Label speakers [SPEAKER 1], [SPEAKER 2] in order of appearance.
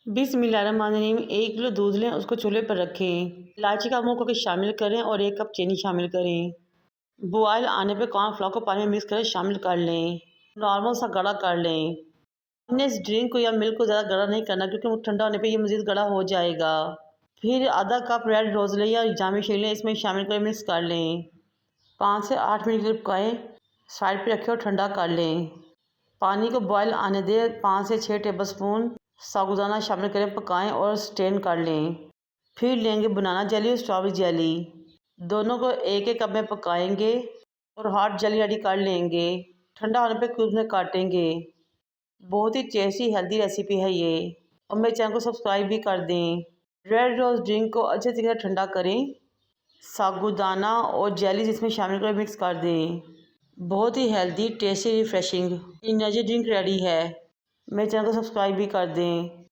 [SPEAKER 1] बिस्मिल्लाहिर्रहमानिर्रहीम। 1 किलो दूध लें, उसको चूल्हे पर रखें। इलायची का मुँह करके शामिल करें और 1 कप चीनी शामिल करें। बॉयल आने पे कॉर्नफ्लोर को पानी में मिक्स करके शामिल कर लें। नॉर्मल सा गाढ़ा कर लें। हमने इस ड्रिंक को या मिल्क को ज़्यादा गाढ़ा नहीं करना, क्योंकि वो ठंडा होने पे ये मज़ीद गाढ़ा हो जाएगा। फिर आधा कप रेड रोज़ लें या जामी शेक लें, इसमें शामिल कर मिक्स कर लें। 5 से 8 मिनट के लिए पकाएं, साइड पे रखें और ठंडा कर लें। पानी को बॉयल आने दें। 5 से 6 टेबलस्पून साबुदाना शामिल करें, पकाएं और स्ट्रेन कर लें। फिर लेंगे बनाना जेली और स्ट्रॉबेरी जेली, दोनों को एक एक कप में पकाएंगे और हॉट जेली रेडी कर लेंगे। ठंडा होने पे क्यूब्स में काटेंगे। बहुत ही टेस्टी हेल्दी रेसिपी है ये, और मेरे चैनल को सब्सक्राइब भी कर दें। रेड रोज़ ड्रिंक को अच्छे तरीके से ठंडा करें, साबुदाना और जेली इसमें शामिल कर मिक्स कर दें। बहुत ही healthy, tasty, refreshing energy drink ready है। मेरे चैनल को सब्सक्राइब भी कर दें।